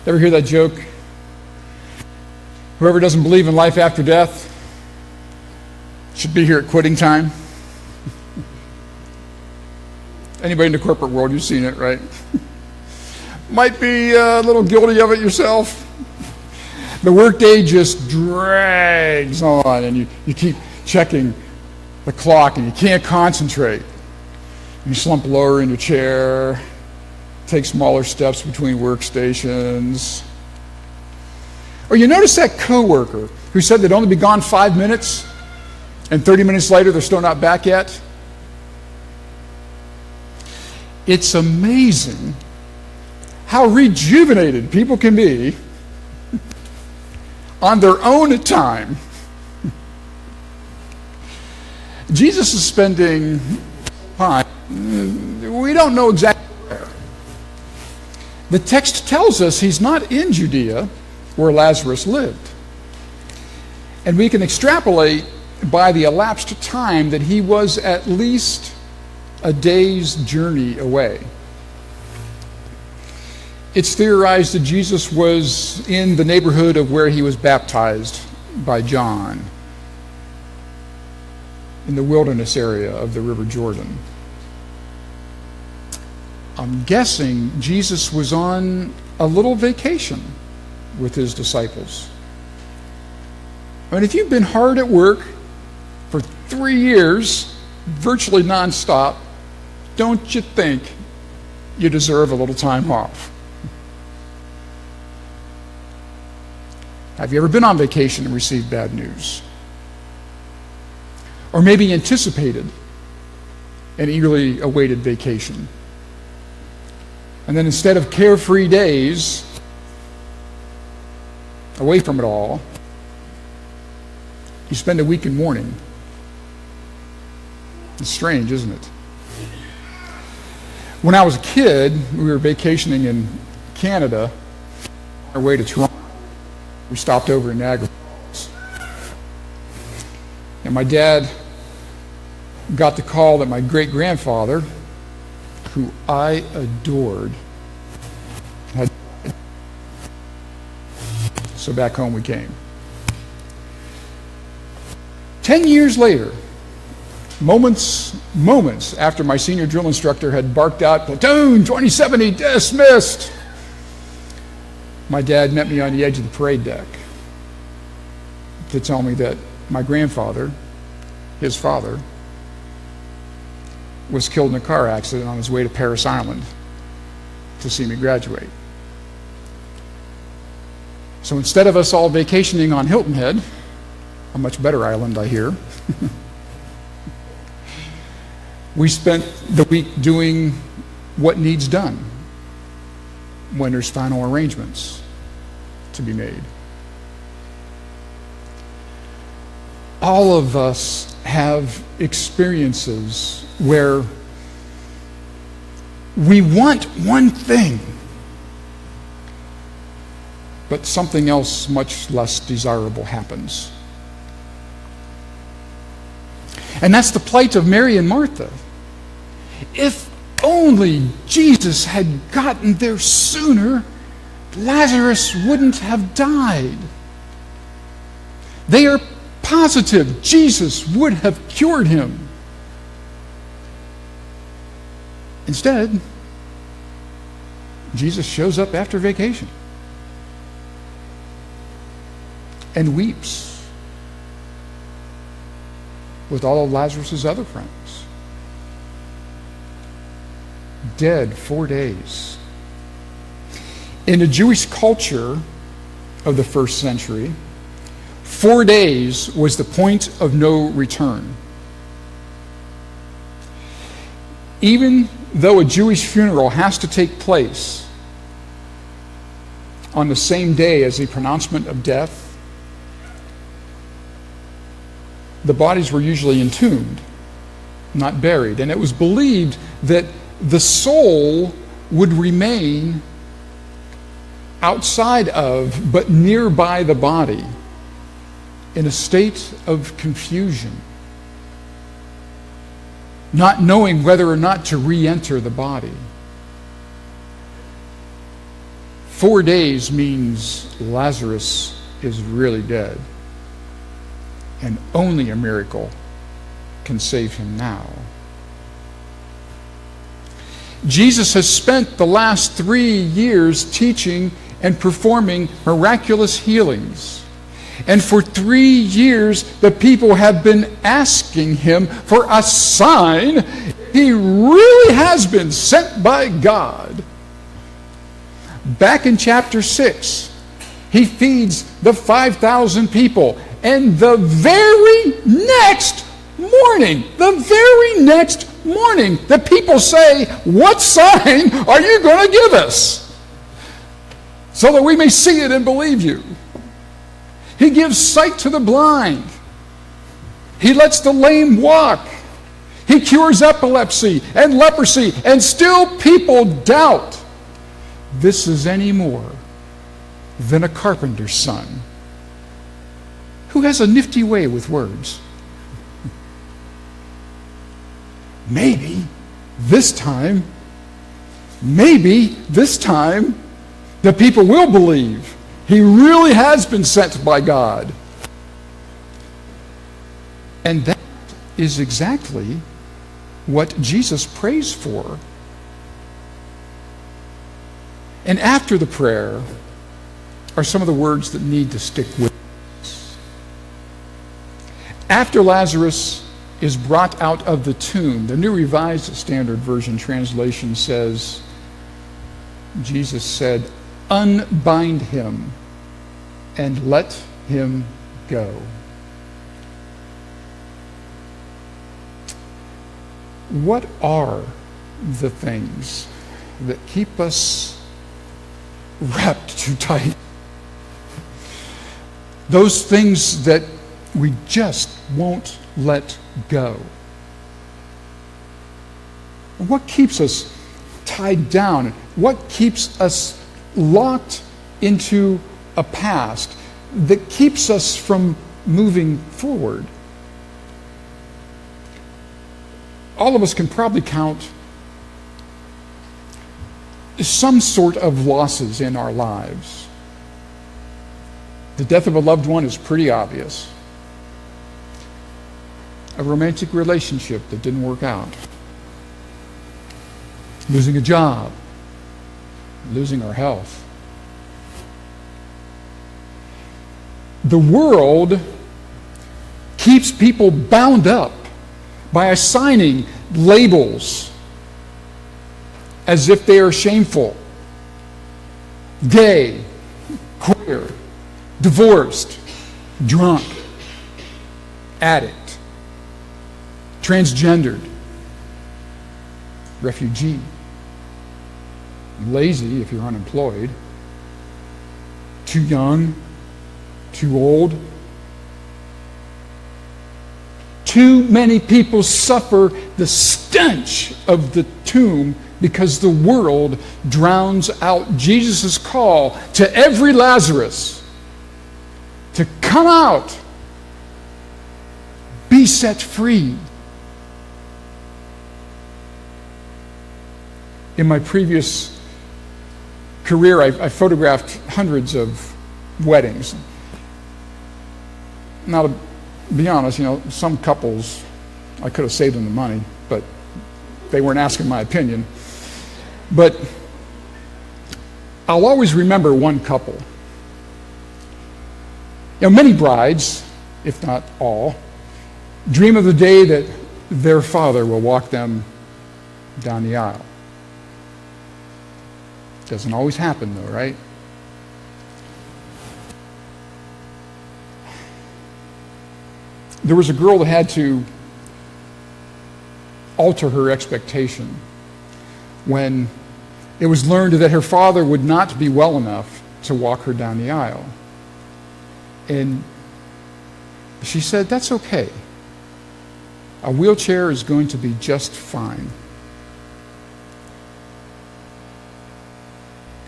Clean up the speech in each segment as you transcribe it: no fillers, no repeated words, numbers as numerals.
Ever hear that joke? Whoever doesn't believe in life after death should be here at quitting time. Anybody in the corporate world, you've seen it, right? Might be a little guilty of it yourself. The workday just drags on, and you keep checking the clock, and you can't concentrate. You slump lower in your chair, take smaller steps between workstations. Or you notice that coworker who said they'd only be gone 5 minutes, and 30 minutes later they're still not back yet? It's amazing how rejuvenated people can be on their own time. Jesus is spending time, we don't know exactly where. The text tells us he's not in Judea, where Lazarus lived. And we can extrapolate by the elapsed time that he was at least a day's journey away. It's theorized that Jesus was in the neighborhood of where he was baptized by John, in the wilderness area of the River Jordan. I'm guessing Jesus was on a little vacation with his disciples. I mean, if you've been hard at work for 3 years, virtually nonstop, don't you think you deserve a little time off? Have you ever been on vacation and received bad news? Or maybe anticipated an eagerly awaited vacation, and then instead of carefree days away from it all, you spend a week in mourning. It's strange, isn't it? When I was a kid, we were vacationing in Canada on our way to Toronto. We stopped over in Niagara Falls. And my dad got the call that my great-grandfather, who I adored, had died. So back home we came. 10 years later, moments after my senior drill instructor had barked out, "Platoon 2070 dismissed," my dad met me on the edge of the parade deck to tell me that my grandfather, his father, was killed in a car accident on his way to Paris Island to see me graduate. So instead of us all vacationing on Hilton Head, a much better island, I hear, we spent the week doing what needs done when there's final arrangements to be made. All of us have experiences where we want one thing, but something else much less desirable happens. And that's the plight of Mary and Martha. If only Jesus had gotten there sooner, Lazarus wouldn't have died. They are positive Jesus would have cured him. Instead, Jesus shows up after vacation and weeps with all of Lazarus' other friends. Dead 4 days. In the Jewish culture of the first century, 4 days was the point of no return. Even though a Jewish funeral has to take place on the same day as the pronouncement of death, the bodies were usually entombed, not buried. And it was believed that the soul would remain outside of, but nearby the body, in a state of confusion, not knowing whether or not to re-enter the body. 4 days means Lazarus is really dead. And only a miracle can save him now. Jesus has spent the last 3 years teaching and performing miraculous healings. And for 3 years, the people have been asking him for a sign. He really has been sent by God. Back in chapter 6, he feeds the 5,000 people. And the very next morning, the people say, "What sign are you going to give us so that we may see it and believe you?" He gives sight to the blind. He lets the lame walk. He cures epilepsy and leprosy, and still people doubt this is any more than a carpenter's son who has a nifty way with words. Maybe this time, the people will believe he really has been sent by God. And that is exactly what Jesus prays for. And after the prayer are some of the words that need to stick with us. After Lazarus is brought out of the tomb, the New Revised Standard Version translation says, Jesus said, "Unbind him and let him go." What are the things that keep us wrapped too tight? Those things that we just won't let go. What keeps us tied down? What keeps us locked into a past that keeps us from moving forward? All of us can probably count some sort of losses in our lives. The death of a loved one is pretty obvious. A romantic relationship that didn't work out. Losing a job. Losing our health. The world keeps people bound up by assigning labels as if they are shameful. Gay, queer, divorced, drunk, addict, transgendered, refugee, lazy if you're unemployed, too young, too old. Too many people suffer the stench of the tomb because the world drowns out Jesus' call to every Lazarus to come out, be set free. In my previous career, I photographed hundreds of weddings. Now, to be honest, some couples, I could have saved them the money, but they weren't asking my opinion. But I'll always remember one couple. Many brides, if not all, dream of the day that their father will walk them down the aisle. Doesn't always happen though, right? There was a girl that had to alter her expectation when it was learned that her father would not be well enough to walk her down the aisle. And she said, "That's okay. A wheelchair is going to be just fine."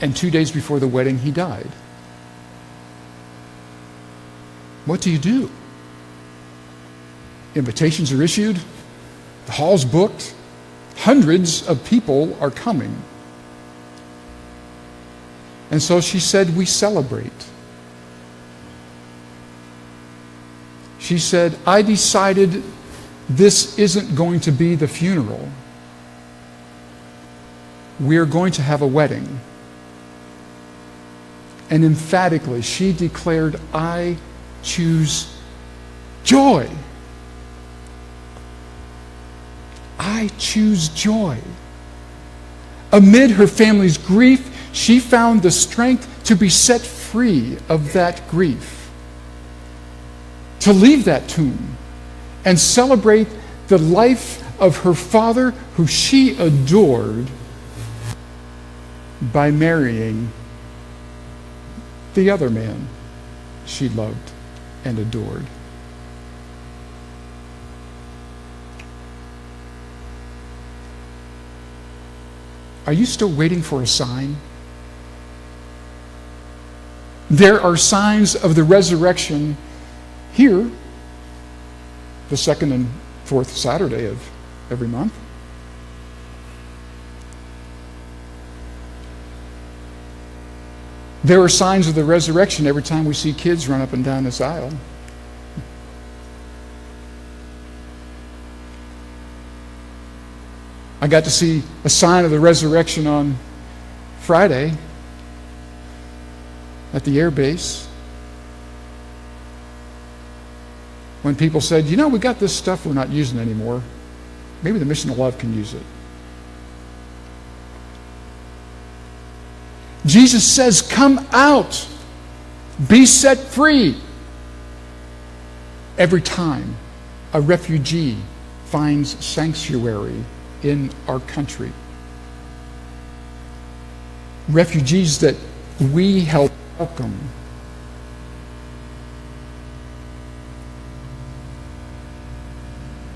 And 2 days before the wedding, he died. What do you do? Invitations are issued. The hall's booked. Hundreds of people are coming. And so she said, we celebrate. She said, I decided this isn't going to be the funeral. We're going to have a wedding. And emphatically, she declared, I choose joy. I choose joy. Amid her family's grief, she found the strength to be set free of that grief, to leave that tomb and celebrate the life of her father, who she adored, by marrying the other man she loved and adored. Are you still waiting for a sign? There are signs of the resurrection here, the second and fourth Saturday of every month. There are signs of the resurrection every time we see kids run up and down this aisle. I got to see a sign of the resurrection on Friday at the air base, when people said, you know, we got this stuff we're not using anymore. Maybe the Mission of Love can use it. Jesus says, come out, be set free. Every time a refugee finds sanctuary in our country, refugees that we help welcome,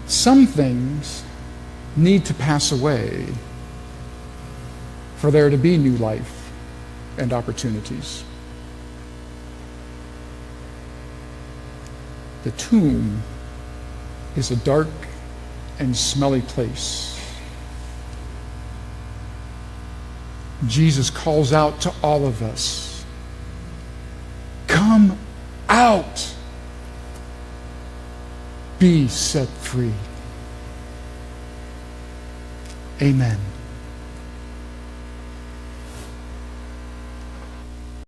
some things need to pass away for there to be new life and opportunities. The tomb is a dark and smelly place. Jesus calls out to all of us, come out, be set free. Amen.